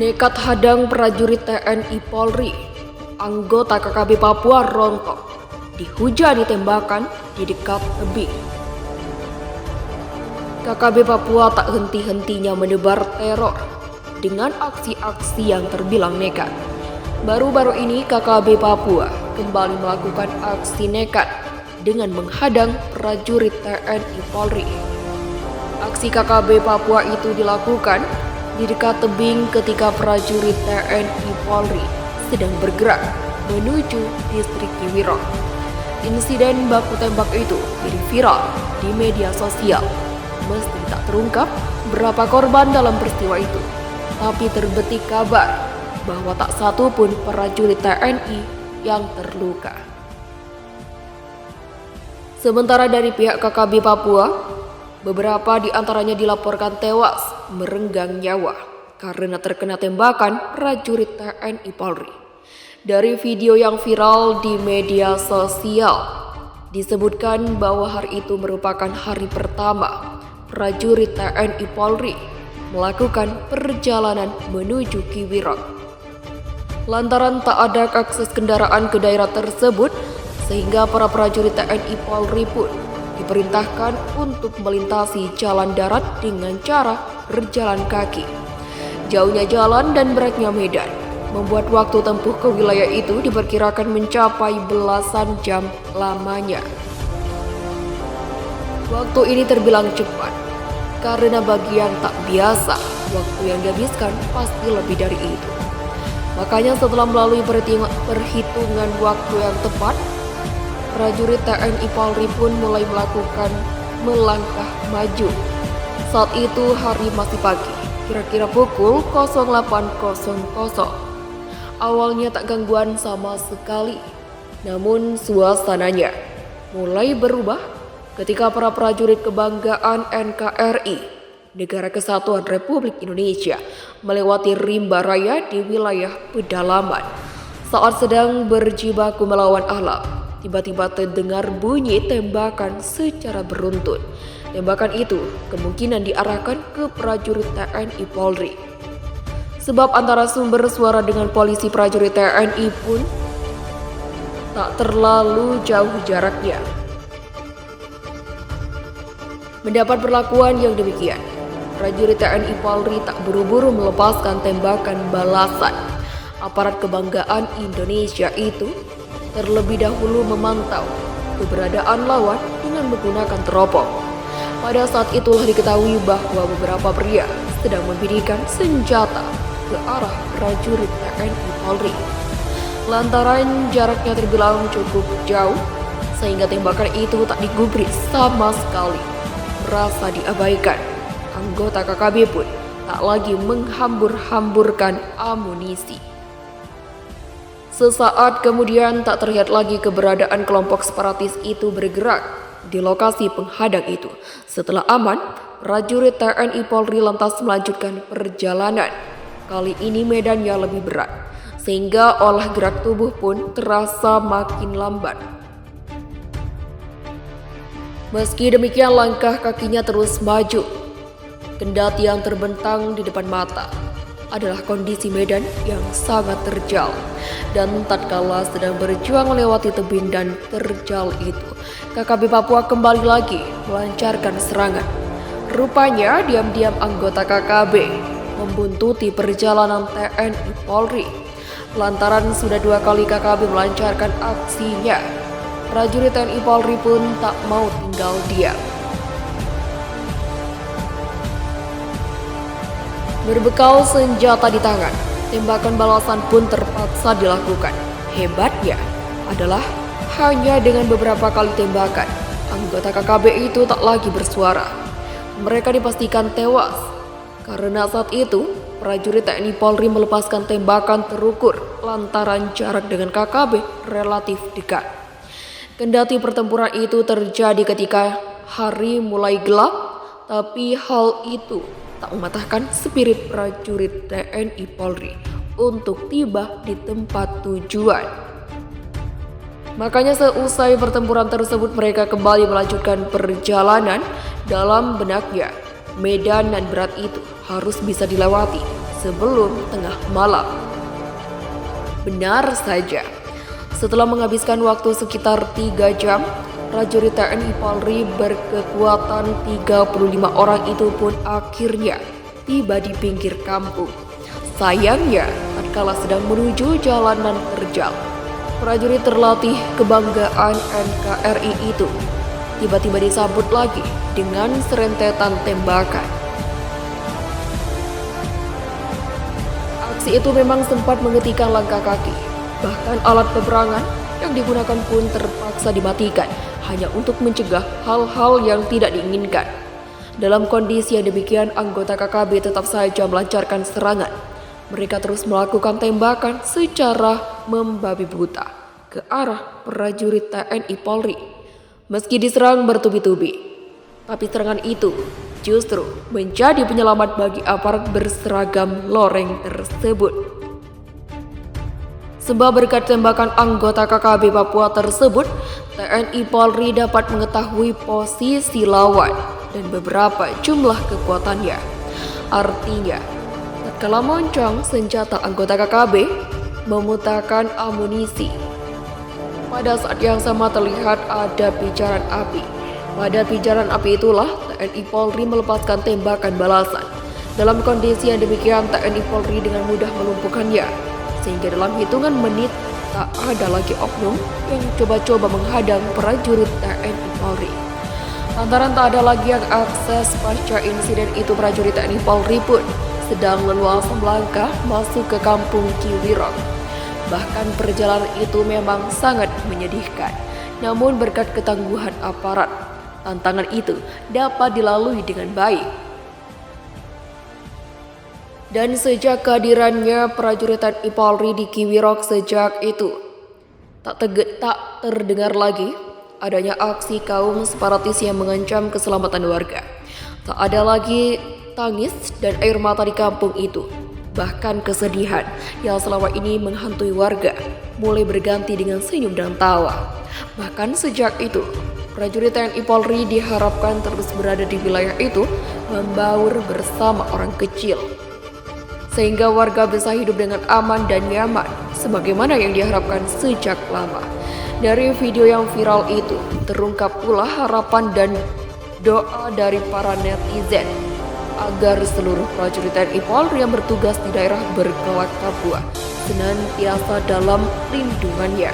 Nekat hadang prajurit TNI Polri, anggota KKB Papua rontok, dihujani tembakan di dekat tebing. KKB Papua tak henti-hentinya menebar teror dengan aksi-aksi yang terbilang nekat. Baru-baru ini KKB Papua kembali melakukan aksi nekat dengan menghadang prajurit TNI Polri. Aksi KKB Papua itu dilakukan di dekat tebing ketika prajurit TNI Polri sedang bergerak menuju distrik Kiwirok. Insiden baku tembak itu jadi viral di media sosial. Meski tak terungkap berapa korban dalam peristiwa itu, tapi terbetik kabar bahwa tak satu pun prajurit TNI yang terluka. Sementara dari pihak KKB Papua, beberapa di antaranya dilaporkan tewas merenggang nyawa karena terkena tembakan prajurit TNI Polri. Dari video yang viral di media sosial, disebutkan bahwa hari itu merupakan hari pertama prajurit TNI Polri melakukan perjalanan menuju Kiwirok. Lantaran tak ada akses kendaraan ke daerah tersebut, sehingga para prajurit TNI Polri pun diperintahkan untuk melintasi jalan darat dengan cara berjalan kaki. Jauhnya jalan dan beratnya medan membuat waktu tempuh ke wilayah itu diperkirakan mencapai belasan jam lamanya. Waktu ini terbilang cepat karena bagi yang tak biasa, waktu yang dihabiskan pasti lebih dari itu. Makanya setelah melalui perhitungan waktu yang tepat, prajurit TNI Polri pun mulai melakukan melangkah maju. Saat itu hari masih pagi, kira-kira pukul 08.00. Awalnya tak gangguan sama sekali, namun suasananya mulai berubah ketika para prajurit kebanggaan NKRI, Negara Kesatuan Republik Indonesia, melewati rimba raya di wilayah pedalaman. Saat sedang berjibaku melawan alam, tiba-tiba terdengar bunyi tembakan secara beruntun. Tembakan itu kemungkinan diarahkan ke prajurit TNI Polri. Sebab antara sumber suara dengan polisi prajurit TNI pun tak terlalu jauh jaraknya. Mendapat perlakuan yang demikian, prajurit TNI Polri tak buru-buru melepaskan tembakan balasan. Aparat kebanggaan Indonesia itu terlebih dahulu memantau keberadaan lawan dengan menggunakan teropong. Pada saat itulah diketahui bahwa beberapa pria sedang membidikan senjata ke arah prajurit TNI Polri. Lantaran jaraknya terbilang cukup jauh, sehingga tembakan itu tak digubris sama sekali. Merasa diabaikan, anggota KKB pun tak lagi menghambur-hamburkan amunisi. Sesaat kemudian tak terlihat lagi keberadaan kelompok separatis itu bergerak di lokasi penghadang itu. Setelah aman, prajurit TNI Polri lantas melanjutkan perjalanan. Kali ini medannya lebih berat, sehingga olah gerak tubuh pun terasa makin lambat. Meski demikian, langkah kakinya terus maju. Kendati yang terbentang di depan mata adalah kondisi medan yang sangat terjal. Dan tatkala sedang berjuang melewati tebing dan terjal itu, KKB Papua kembali lagi melancarkan serangan. Rupanya diam-diam anggota KKB membuntuti perjalanan TNI Polri. Lantaran sudah 2 kali KKB melancarkan aksinya, prajurit TNI Polri pun tak mau tinggal diam. Berbekal senjata di tangan, tembakan balasan pun terpaksa dilakukan. Hebatnya adalah hanya dengan beberapa kali tembakan, anggota KKB itu tak lagi bersuara. Mereka dipastikan tewas karena saat itu prajurit TNI Polri melepaskan tembakan terukur lantaran jarak dengan KKB relatif dekat. Kendati pertempuran itu terjadi ketika hari mulai gelap, tapi hal itu tak mematahkan spirit prajurit TNI Polri untuk tiba di tempat tujuan. Makanya seusai pertempuran tersebut, mereka kembali melanjutkan perjalanan. Dalam benaknya, medan dan berat itu harus bisa dilewati sebelum tengah malam. Benar saja, setelah menghabiskan waktu sekitar 3 jam, prajurit TNI Polri berkekuatan 35 orang itu pun akhirnya tiba di pinggir kampung. Sayangnya, tatkala sedang menuju jalanan terjal, prajurit terlatih kebanggaan NKRI itu tiba-tiba disambut lagi dengan serentetan tembakan. Aksi itu memang sempat menghentikan langkah kaki, bahkan alat peperangan yang digunakan pun terpaksa dimatikan hanya untuk mencegah hal-hal yang tidak diinginkan. Dalam kondisi yang demikian, anggota KKB tetap saja melancarkan serangan. Mereka terus melakukan tembakan secara membabi buta ke arah prajurit TNI Polri. Meski diserang bertubi-tubi, tapi serangan itu justru menjadi penyelamat bagi aparat berseragam loreng tersebut. Sebab berkat tembakan anggota KKB Papua tersebut, TNI Polri dapat mengetahui posisi lawan dan beberapa jumlah kekuatannya. Artinya, tatkala moncong senjata anggota KKB memutarkan amunisi. Pada saat yang sama terlihat ada pijaran api. Pada pijaran api itulah TNI Polri melepaskan tembakan balasan. Dalam kondisi yang demikian, TNI Polri dengan mudah melumpuhkannya, sehingga dalam hitungan menit tak ada lagi oknum yang coba-coba menghadang prajurit TNI Polri. Lantaran tak ada lagi yang akses pasca insiden itu, prajurit TNI Polri pun sedang leluasa melangkah masuk ke kampung Kiwirok. Bahkan perjalanan itu memang sangat menyedihkan. Namun berkat ketangguhan aparat, tantangan itu dapat dilalui dengan baik. Dan sejak kehadirannya prajurit TNI Polri di Kiwirok sejak itu, tak terdengar lagi adanya aksi kaum separatis yang mengancam keselamatan warga. Tak ada lagi tangis dan air mata di kampung itu. Bahkan kesedihan yang selama ini menghantui warga mulai berganti dengan senyum dan tawa. Bahkan sejak itu, prajurit TNI Polri diharapkan terus berada di wilayah itu, membaur bersama orang kecil, sehingga warga bisa hidup dengan aman dan nyaman sebagaimana yang diharapkan sejak lama. Dari video yang viral itu terungkap pula harapan dan doa dari para netizen agar seluruh prajurit TNI Polri yang bertugas di daerah berkelak Papua senantiasa dalam lindungannya.